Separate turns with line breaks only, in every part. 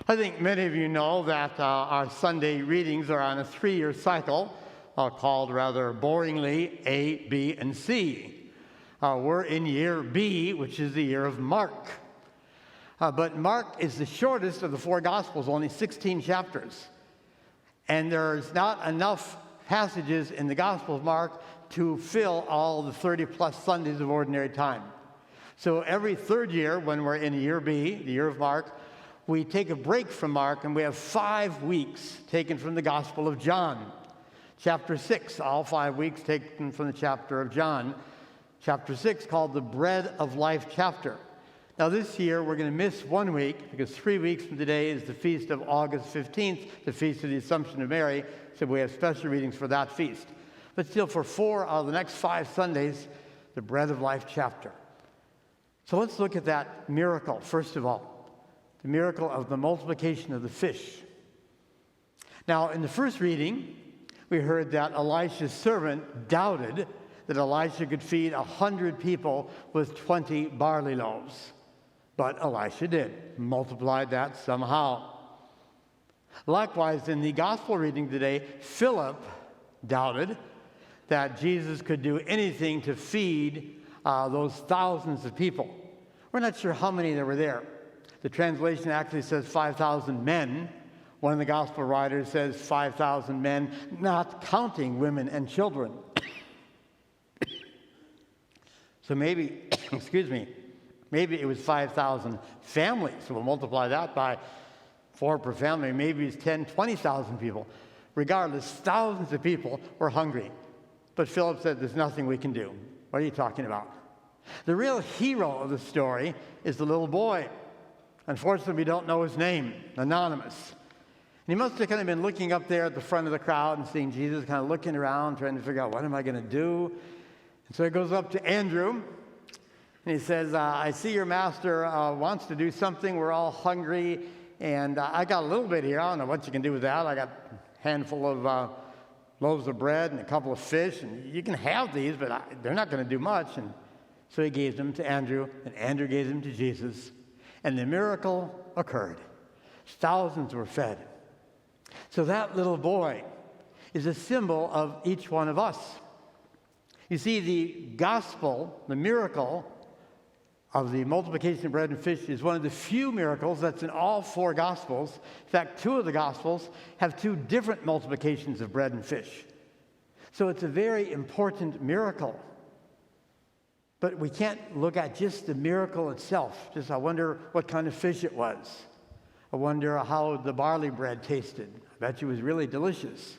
I think many of you know that our Sunday readings are on a 3-year cycle called rather boringly A, B, and C. We're in year B, which is the year of Mark. But Mark is the shortest of the 4 Gospels, only 16 chapters. And there's not enough passages in the Gospel of Mark to fill all the 30-plus Sundays of ordinary time. So every third year, when we're in year B, the year of Mark, we take a break from Mark, and we have 5 weeks taken from the Gospel of John. Chapter 6, all 5 weeks taken from the chapter of John. Chapter 6, called the Bread of Life chapter. Now this year, we're going to miss 1 week, because 3 weeks from today is the feast of August 15th, the feast of the Assumption of Mary, so we have special readings for that feast. But still, for 4 out of the next 5 Sundays, the Bread of Life chapter. So let's look at that miracle, first of all. The miracle of the multiplication of the fish. Now, in the first reading, we heard that Elisha's servant doubted that Elisha could feed 100 people with 20 barley loaves. But Elisha did, multiplied that somehow. Likewise, in the gospel reading today, Philip doubted that Jesus could do anything to feed those thousands of people. We're not sure how many there were there. The translation actually says 5,000 men. One of the gospel writers says 5,000 men, not counting women and children. So maybe, maybe it was 5,000 families. So we'll multiply that by 4 per family. Maybe it's 10, 20,000 people. Regardless, thousands of people were hungry. But Philip said, there's nothing we can do. What are you talking about? The real hero of the story is the little boy. Unfortunately, we don't know his name, anonymous. And he must have kind of been looking up there at the front of the crowd and seeing Jesus kind of looking around, trying to figure out, what am I going to do? And so he goes up to Andrew, and he says, I see your master wants to do something. We're all hungry, and I got a little bit here. I don't know what you can do with that. I got a handful of loaves of bread and a couple of fish, and you can have these, but they're not going to do much. And so he gave them to Andrew, and Andrew gave them to Jesus. And the miracle occurred. Thousands were fed. So that little boy is a symbol of each one of us. You see, the gospel, the miracle of the multiplication of bread and fish is one of the few miracles that's in all 4 gospels. In fact, 2 of the gospels have 2 different multiplications of bread and fish. So it's a very important miracle. But we can't look at just the miracle itself. Just, I wonder what kind of fish it was. I wonder how the barley bread tasted. I bet you it was really delicious.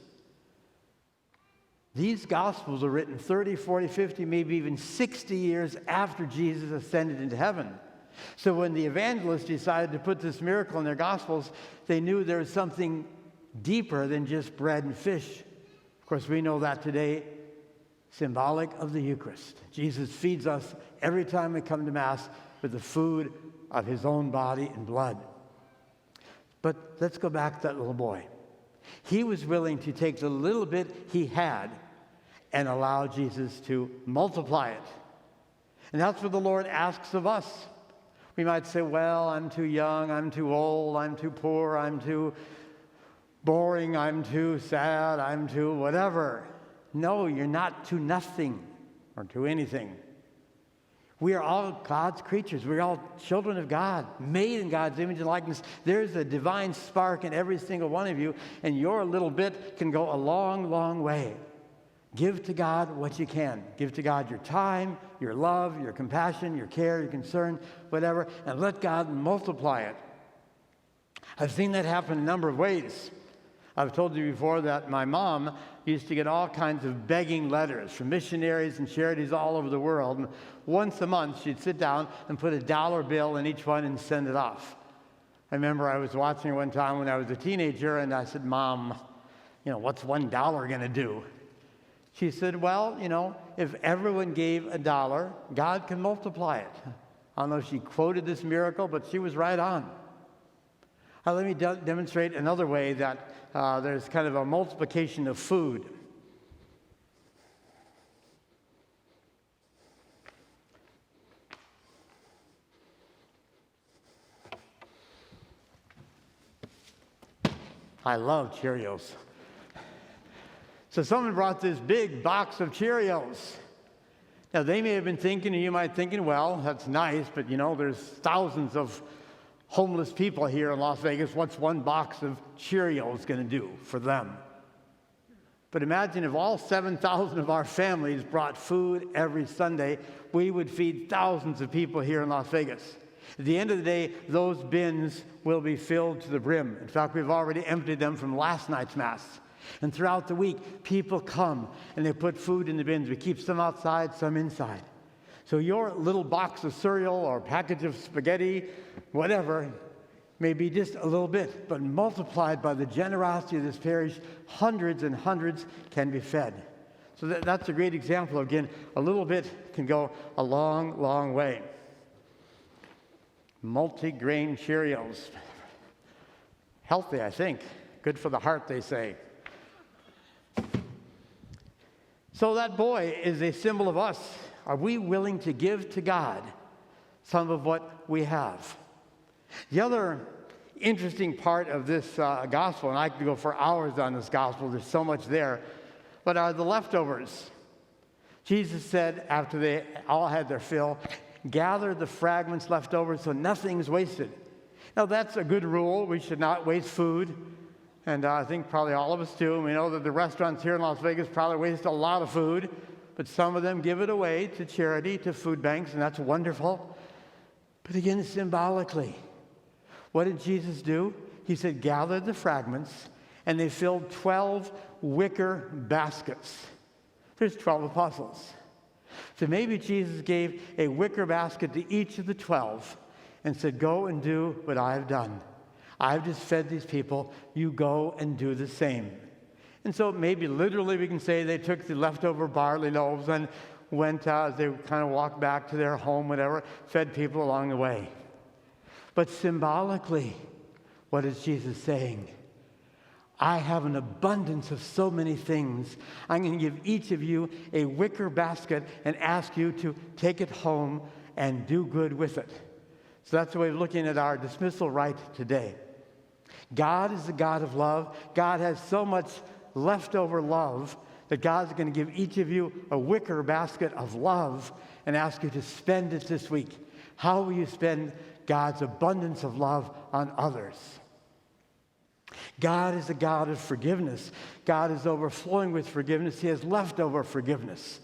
These Gospels are written 30, 40, 50, maybe even 60 years after Jesus ascended into heaven. So when the evangelists decided to put this miracle in their Gospels, they knew there was something deeper than just bread and fish. Of course, we know that today, symbolic of the Eucharist. Jesus feeds us every time we come to Mass with the food of his own body and blood. But let's go back to that little boy. He was willing to take the little bit he had and allow Jesus to multiply it. And that's what the Lord asks of us. We might say, well, I'm too young, I'm too old, I'm too poor, I'm too boring, I'm too sad, I'm too whatever. No, you're not to nothing or to anything. We are all God's creatures. We're all children of God, made in God's image and likeness. There's a divine spark in every single one of you, and your little bit can go a long, long way. Give to God what you can. Give to God your time, your love, your compassion, your care, your concern, whatever, and let God multiply it. I've seen that happen a number of ways. I've told you before that my mom used to get all kinds of begging letters from missionaries and charities all over the world. And once a month, she'd sit down and put a $1 bill in each one and send it off. I remember I was watching her one time when I was a teenager, and I said, Mom, what's $1 going to do? She said, well, if everyone gave $1, God can multiply it. I don't know if she quoted this miracle, but she was right on. Let me demonstrate another way that there's kind of a multiplication of food. I love Cheerios. So someone brought this big box of Cheerios. Now, they may have been thinking, and you might be thinking, well, that's nice, but there's thousands of homeless people here in Las Vegas. What's one box of Cheerios going to do for them? But imagine if all 7,000 of our families brought food every Sunday, we would feed thousands of people here in Las Vegas. At the end of the day, those bins will be filled to the brim. In fact, we've already emptied them from last night's Mass. And throughout the week, people come and they put food in the bins. We keep some outside, some inside. So your little box of cereal or package of spaghetti, whatever, may be just a little bit, but multiplied by the generosity of this parish, hundreds and hundreds can be fed. So that's a great example. Again, a little bit can go a long, long way. Multi-grain Cheerios. Healthy, I think. Good for the heart, they say. So that boy is a symbol of us. Are we willing to give to God some of what we have? The other interesting part of this gospel, and I could go for hours on this gospel, there's so much there, but are the leftovers. Jesus said after they all had their fill, gather the fragments left over so nothing's wasted. Now that's a good rule. We should not waste food. And I think probably all of us do. We know that the restaurants here in Las Vegas probably waste a lot of food, but some of them give it away to charity, to food banks, and that's wonderful. But again, symbolically, what did Jesus do? He said, gather the fragments, and they filled 12 wicker baskets. There's 12 apostles. So maybe Jesus gave a wicker basket to each of the 12 and said, go and do what I've done. I've just fed these people. You go and do the same. And so maybe literally we can say they took the leftover barley loaves and went as they kind of walked back to their home, whatever, fed people along the way. But symbolically, what is Jesus saying? I have an abundance of so many things. I'm going to give each of you a wicker basket and ask you to take it home and do good with it. So that's the way of looking at our dismissal rite today. God is the God of love. God has so much leftover love that God's going to give each of you a wicker basket of love and ask you to spend it this week. How will you spend God's abundance of love on others? God is a God of forgiveness. God is overflowing with forgiveness. He has leftover forgiveness.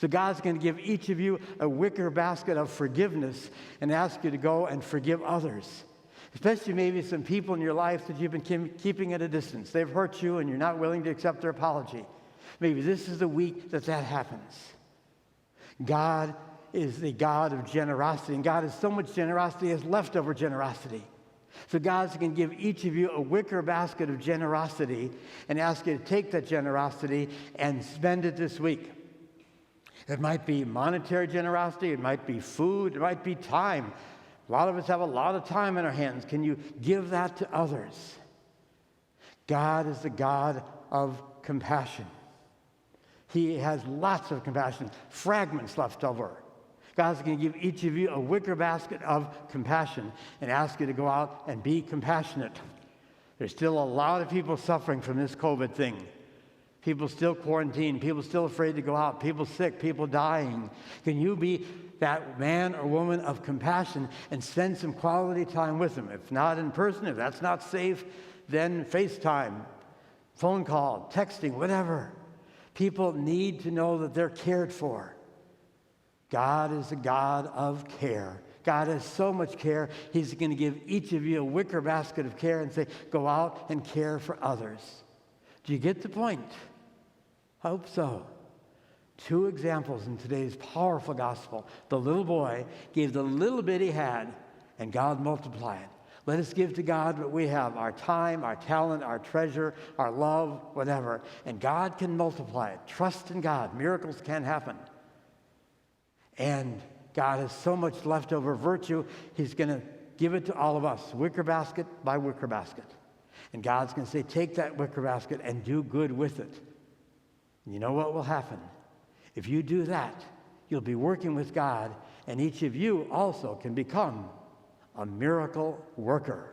So God's going to give each of you a wicker basket of forgiveness and ask you to go and forgive others. Especially maybe some people in your life that you've been keeping at a distance. They've hurt you and you're not willing to accept their apology. Maybe this is the week that happens. God is the God of generosity, and God has so much generosity, He has leftover generosity. So God's going to give each of you a wicker basket of generosity and ask you to take that generosity and spend it this week. It might be monetary generosity, it might be food, it might be time. A lot of us have a lot of time in our hands. Can you give that to others? God is the God of compassion. He has lots of compassion, fragments left over. God's going to give each of you a wicker basket of compassion and ask you to go out and be compassionate. There's still a lot of people suffering from this COVID thing. People still quarantined, people still afraid to go out, people sick, people dying. Can you be that man or woman of compassion and spend some quality time with them? If not in person, if that's not safe, then FaceTime, phone call, texting, whatever. People need to know that they're cared for. God is a God of care. God has so much care, He's going to give each of you a wicker basket of care and say, go out and care for others. Do you get the point? I hope so. 2 examples in today's powerful gospel. The little boy gave the little bit he had, and God multiplied. Let us give to God what we have, our time, our talent, our treasure, our love, whatever. And God can multiply it. Trust in God. Miracles can happen. And God has so much leftover virtue, He's going to give it to all of us, wicker basket by wicker basket. And God's going to say, take that wicker basket and do good with it. And you know what will happen? If you do that, you'll be working with God, and each of you also can become a miracle worker.